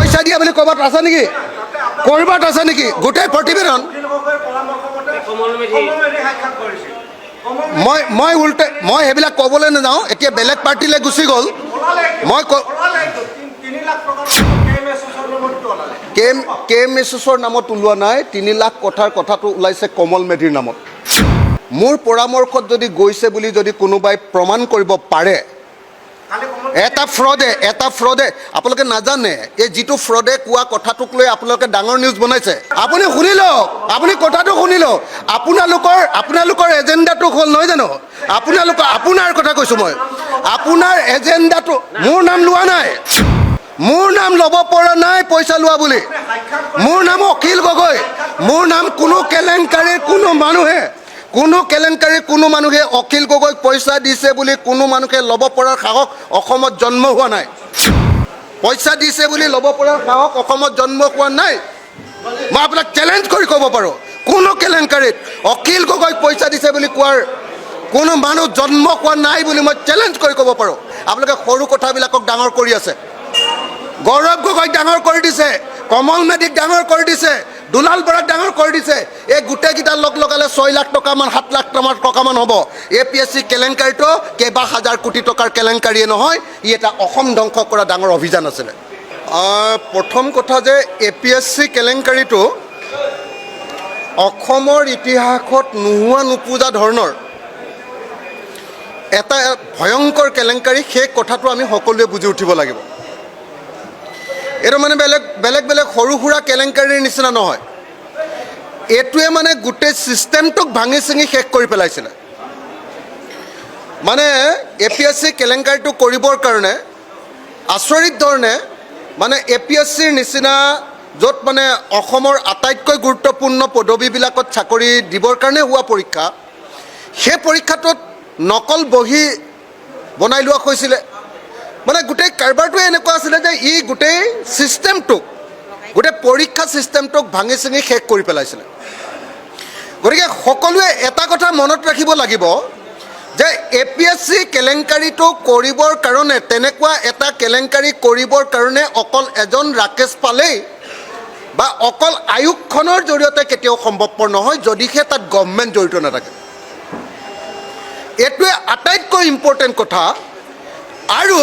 পইচা দিয়া বুলি ক'ৰবাত আছে নেকি? ক'ৰবাত আছে নেকি? গোটেই প্ৰতিবেদন মই সেইবিলাক ক'বলৈ নাযাওঁ। এতিয়া বেলেগ পাৰ্টিলৈ গুচি গ'ল। মই কে এম এছৰ নামত ওলোৱা নাই। 3 লাখ কথাটো ওলাইছে কমল মেধিৰ নামত। মোৰ পৰামৰ্শত যদি গৈছে বুলি যদি কোনোবাই প্ৰমাণ কৰিব পাৰে, এটা ফ্ৰডে আপোনালোকে নাজানে। এই যিটো ফ্ৰডে কোৱা কথাটোক লৈ আপোনালোকে ডাঙৰ নিউজ বনাইছে। আপুনি শুনি লওক, আপুনি কথাটো শুনি লওক। আপোনালোকৰ এজেণ্ডাটো হ'ল নহয় জানো? আপোনাৰ কথা কৈছোঁ মই। আপোনাৰ এজেণ্ডাটো মোৰ নাম লোৱা নাই। মোৰ নাম ল'ব পৰা নাই পইচা লোৱা বুলি। মোৰ নাম অখিল গগৈ। মোৰ নাম কোনো কেলেংকাৰীৰ কোনো মানুহে অখিল গগৈক পইচা দিছে বুলি কোনো মানুহে ল'ব পৰাৰ সাহস অসমত জন্ম হোৱা নাই। পইচা দিছে বুলি ল'ব পৰাৰ সাহস অসমত জন্ম হোৱা নাই। মই আপোনাক চেলেঞ্জ কৰি ক'ব পাৰোঁ, কোনো কেলেংকাৰীত অখিল গগৈক পইচা দিছে বুলি কোৱাৰ কোনো মানুহ জন্ম হোৱা নাই বুলি মই চেলেঞ্জ কৰি ক'ব পাৰোঁ। আপোনালোকে সৰু কথাবিলাকক ডাঙৰ কৰি আছে। গৌৰৱ গগৈক ডাঙৰ কৰি দিছে, কমল মেধিক ডাঙৰ কৰি দিছে, দুলাল বৰাক ডাঙৰ কৰি দিছে। এই গোটেইকেইটা লগালে 6 লাখ টকামান 7 লাখ টকামান হ'ব। APSC কেলেংকাৰীটো কেইবা হাজাৰ কোটি টকাৰ কেলেংকাৰীয়ে নহয়, ই এটা অসম ধ্বংস কৰা ডাঙৰ অভিযান আছিলে। প্ৰথম কথা যে APSC কেলেংকাৰীটো অসমৰ ইতিহাসত নোহোৱা নোপোজা ধৰণৰ এটা ভয়ংকৰ কেলেংকাৰী। সেই কথাটো আমি সকলোৱে বুজি উঠিব লাগিব। এইটো মানে বেলেগ সৰু সুৰা কেলেংকাৰীৰ নিচিনা নহয়। এইটোৱে মানে গোটেই ছিষ্টেমটোক ভাঙি চিঙি শেষ কৰি পেলাইছিলে। মানে APSC কেলেংকাৰীটো কৰিবৰ কাৰণে আচৰিত ধৰণে মানে APSCৰ নিচিনা য'ত মানে অসমৰ আটাইতকৈ গুৰুত্বপূৰ্ণ পদবীবিলাকত চাকৰি দিবৰ কাৰণে হোৱা পৰীক্ষা, সেই পৰীক্ষাটোত নকল বহি বনাই লোৱা হৈছিলে। মানে গোটেই কাৰবাৰটোৱে এনেকুৱা আছিলে যে ই গোটেই ছিষ্টেমটোক, গোটেই পৰীক্ষা ছিষ্টেমটোক ভাঙি চিঙি শেষ কৰি পেলাইছিলে। গতিকে সকলোৱে এটা কথা মনত ৰাখিব লাগিব যে APSC কেলেংকাৰীটো কৰিবৰ কাৰণে, তেনেকুৱা এটা কেলেংকাৰী কৰিবৰ কাৰণে অকল এজন ৰাকেশ পালেই বা অকল আয়োগখনৰ জৰিয়তে কেতিয়াও সম্ভৱপৰ নহয়, যদিহে তাত গভৰ্ণমেণ্ট জড়িত নাথাকে। এইটোৱে আটাইতকৈ ইম্পৰ্টেণ্ট কথা। আৰু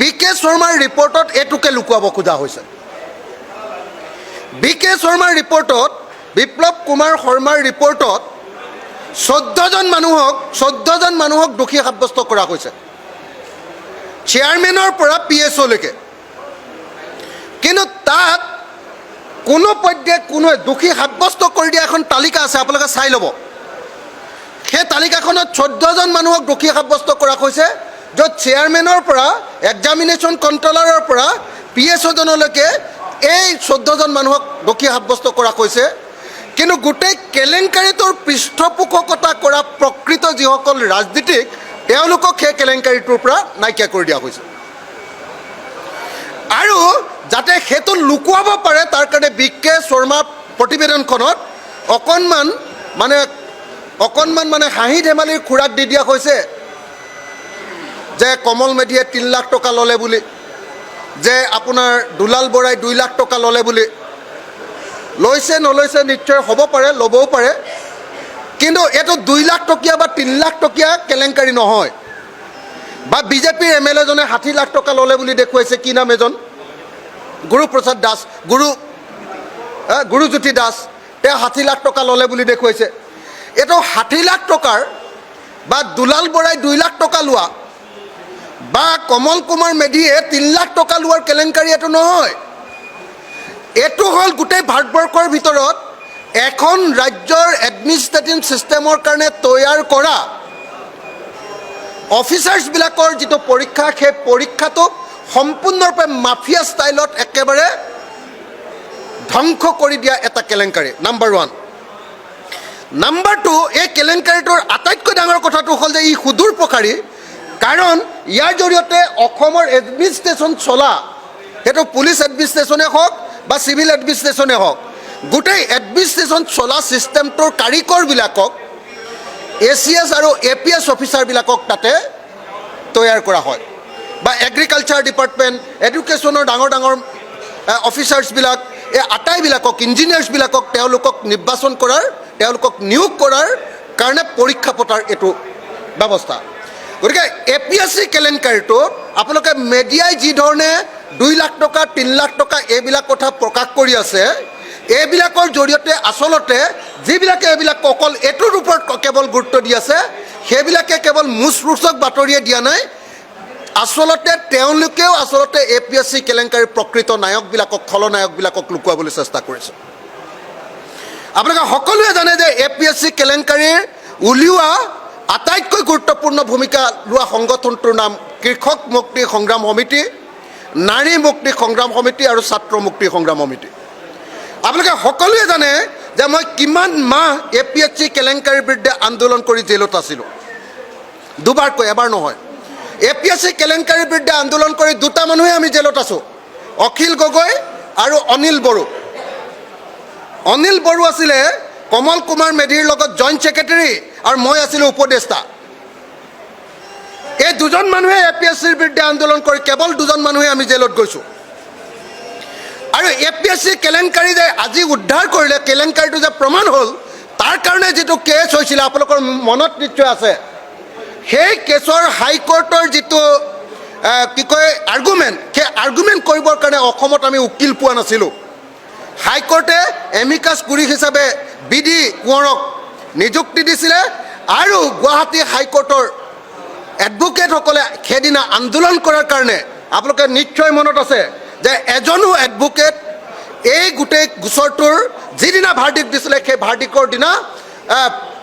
BK শৰ্মাৰ ৰিপৰ্টত এইটোকে লুকুৱাব খোজা হৈছে। BK শৰ্মাৰ ৰিপৰ্টত, বিপ্লৱ কুমাৰ শৰ্মাৰ ৰিপৰ্টত 14জন মানুহক দোষী সাব্যস্ত কৰা হৈছে, চেয়াৰমেনৰ পৰা PSO লৈকে। কিন্তু তাত কোনো দোষী সাব্যস্ত কৰি দিয়া এখন তালিকা আছে, আপোনালোকে চাই ল'ব। সেই তালিকাখনত 14জন মানুহক দোষী সাব্যস্ত কৰা হৈছে, য'ত চেয়াৰমেনৰ পৰা, এক্সামিনেশ্যন কণ্ট্ৰলাৰৰ পৰা PSOজনলৈকে এই 14জন মানুহক দোষী সাব্যস্ত কৰা হৈছে। কিন্তু গোটেই কেলেংকাৰীটোৰ পৃষ্ঠপোষকতা কৰা প্ৰকৃত যিসকল ৰাজনীতিক, তেওঁলোকক সেই কেলেংকাৰীটোৰ পৰা নাইকিয়া কৰি দিয়া হৈছে। আৰু যাতে সেইটো লুকুৱাব পাৰে তাৰ কাৰণে BK শৰ্মা প্ৰতিবেদনখনত অকণমান মানে হাঁহি ধেমালিৰ খোৰাক দি দিয়া হৈছে যে কমল মেধিয়ে 3 লাখ টকা ল'লে বুলি, যে আপোনাৰ দুলাল বৰাই 2 লাখ টকা ল'লে বুলি। লৈছে নলৈছে নিশ্চয় হ'ব পাৰে, ল'বও পাৰে। কিন্তু এইটো 2 লাখ টকীয়া বা 3 লাখ টকীয়া কেলেংকাৰী নহয়। বা BJPৰ MLAজনে 60 লাখ টকা ল'লে বুলি দেখুৱাইছে। কি নাম এজন? গুৰুপ্ৰসাদ দাস, গুৰুজ্যোতি দাস, তেওঁ 60 লাখ টকা ল'লে বুলি দেখুৱাইছে। এইটো 60 লাখ টকাৰ বা দুলাল বৰাই 2 লাখ টকা লোৱা বা কমল কুমাৰ মেধিয়ে 3 লাখ টকা লোৱাৰ কেলেংকাৰী এইটো নহয়। এইটো হ'ল গোটেই ভাৰতবৰ্ষৰ ভিতৰত এখন ৰাজ্যৰ এডমিনিষ্ট্ৰেটিভ ছিষ্টেমৰ কাৰণে তৈয়াৰ কৰা অফিচাৰ্ছবিলাকৰ যিটো পৰীক্ষা, সেই পৰীক্ষাটোক সম্পূৰ্ণৰূপে মাফিয়া ষ্টাইলত একেবাৰে ধ্বংস কৰি দিয়া এটা কেলেংকাৰী। নাম্বাৰ 1। নাম্বাৰ 2, এই কেলেংকাৰীটোৰ আটাইতকৈ ডাঙৰ কথাটো হ'ল যে ই সুদূৰ প্ৰসাৰী। কাৰণ ইয়াৰ জৰিয়তে অসমৰ এডমিনিষ্ট্ৰেশ্যন চলা, সেইটো পুলিচ এডমিনিষ্ট্ৰেশ্যনে হওক বা চিভিল এডমিনিষ্ট্ৰেশ্যনে হওক, গোটেই এডমিনিষ্ট্ৰেশ্যন চলা ছিষ্টেমটোৰ কাৰিকৰবিলাকক ACS আৰু APS অফিচাৰবিলাকক তাতে তৈয়াৰ কৰা হয়। বা এগ্ৰিকালচাৰ ডিপাৰ্টমেণ্ট, এডুকেশ্যনৰ ডাঙৰ অফিচাৰ্ছবিলাক এই আটাইবিলাকক ইঞ্জিনিয়াৰ্ছবিলাকক তেওঁলোকক নিৰ্বাচন কৰাৰ তেওঁলোকক নিয়োগ কৰাৰ কাৰণে পৰীক্ষা পতাৰ এইটো ব্যৱস্থা গতিকে APSC কেলেংকাৰীটো আপোনালোকে মেডিয়াই যি ধৰণে 2 লাখ টকা 3 লাখ টকা এইবিলাক কথা প্ৰকাশ কৰি আছে এইবিলাকৰ জৰিয়তে আচলতে যিবিলাকে এইবিলাক অকল এইটোৰ ওপৰত কেৱল গুৰুত্ব দি আছে সেইবিলাকে কেৱল মুচৰুচক বাতৰিয়ে দিয়া নাই আচলতে তেওঁলোকেও আচলতে APSC কেলেংকাৰীৰ প্ৰকৃত নায়কবিলাকক খলনায়কবিলাকক লুকুৱাবলৈ চেষ্টা কৰিছে আপোনালোকে সকলোৱে জানে যে APSC কেলেংকাৰীৰ উলিওৱা আটাইতকৈ গুৰুত্বপূৰ্ণ ভূমিকা লোৱা সংগঠনটোৰ নাম কৃষক মুক্তি সংগ্ৰাম সমিতি নাৰী মুক্তি সংগ্ৰাম সমিতি আৰু ছাত্ৰ মুক্তি সংগ্ৰাম সমিতি আপোনালোকে সকলোৱে জানে যে মই কিমান মাহ APSC কেলেংকাৰীৰ বিৰুদ্ধে আন্দোলন কৰি জেলত আছিলোঁ দুবাৰকৈ এবাৰ নহয় APSC কেলেংকাৰীৰ বিৰুদ্ধে আন্দোলন কৰি দুটা মানুহে আমি জেলত আছোঁ অখিল গগৈ আৰু অনিল বড়ো আছিলে কমল কুমাৰ মেধিৰ লগত জইণ্ট ছেক্ৰেটাৰী আৰু মই আছিলোঁ উপদেষ্টা এই দুজন মানুহে APSCৰ বিৰুদ্ধে আন্দোলন কৰি কেৱল দুজন মানুহে আমি জেলত গৈছোঁ আৰু APSC কেলেংকাৰী যে আজি উদ্ধাৰ কৰিলে কেলেংকাৰীটো যে প্ৰমাণ হ'ল তাৰ কাৰণে যিটো কেছ হৈছিলে আপোনালোকৰ মনত নিশ্চয় আছে সেই কেছৰ হাইকোৰ্টৰ যিটো কি কয় আৰ্গুমেণ্ট সেই আৰ্গুমেণ্ট কৰিবৰ কাৰণে অসমত আমি উকিল পোৱা নাছিলোঁ হাইকোৰ্টে এমিকাছ কুৰি হিচাপে BD কোঁৱৰক নিযুক্তি দিছিলে আৰু গুৱাহাটী হাইকোৰ্টৰ এডভোকেটসকলে সেইদিনা আন্দোলন কৰাৰ কাৰণে আপোনালোকে নিশ্চয় মনত আছে যে এজনো এডভোকেট এই গোটেই গোচৰটোৰ যিদিনা ভাৰ্ডিক্ট দিছিলে সেই ভাৰ্ডিক্টৰ দিনা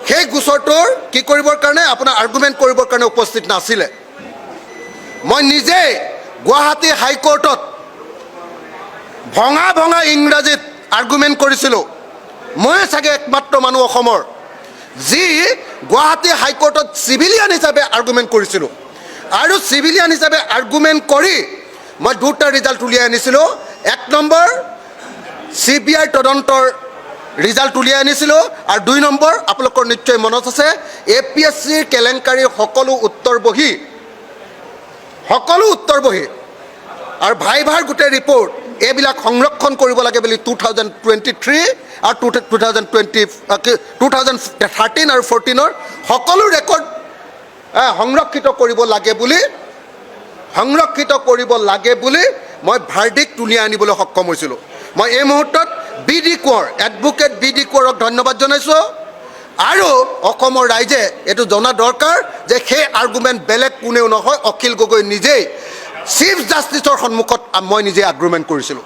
সেই গোচৰটোৰ কি কৰিবৰ কাৰণে আপোনাৰ আৰ্গুমেণ্ট কৰিবৰ কাৰণে উপস্থিত নাছিলে মই নিজে গুৱাহাটী হাইকোৰ্টত ভঙা ভঙা ইংৰাজীত আৰ্গুমেণ্ট কৰিছিলোঁ মই চাগে একমাত্ৰ মানুহ অসমৰ যি গুৱাহাটী হাইকোৰ্টত চিভিলিয়ান হিচাপে আৰ্গুমেণ্ট কৰিছিলোঁ আৰু চিভিলিয়ান হিচাপে আৰ্গুমেণ্ট কৰি মই দুটা ৰিজাল্ট উলিয়াই আনিছিলোঁ 1 নম্বৰ CBI তদন্তৰ ৰিজাল্ট উলিয়াই আনিছিলোঁ আৰু 2 নম্বৰ আপোনালোকৰ নিশ্চয় মনত আছে APSCৰ কেলেংকাৰীৰ সকলো উত্তৰ বহি আৰু ভাইভাৰ গোটেই ৰিপৰ্ট এইবিলাক সংৰক্ষণ কৰিব লাগে বুলি 2023 আৰু 2013 আৰু 14ৰ সকলো ৰেকৰ্ড সংৰক্ষিত কৰিব লাগে বুলি মই ভাৰ্ডিক্ট উলিয়াই আনিবলৈ সক্ষম হৈছিলোঁ মই এই মুহূৰ্তত BD কোঁৱৰ এডভোকেট BD কোঁৱৰক ধন্যবাদ জনাইছোঁ আৰু অসমৰ ৰাইজে এইটো জনা দৰকাৰ যে সেই আৰ্গুমেণ্ট বেলেগ কোনেও নহয় অখিল গগৈ নিজেই চিফ জাষ্টিছৰ সন্মুখত মই নিজে আৰ্গুমেণ্ট কৰিছিলোঁ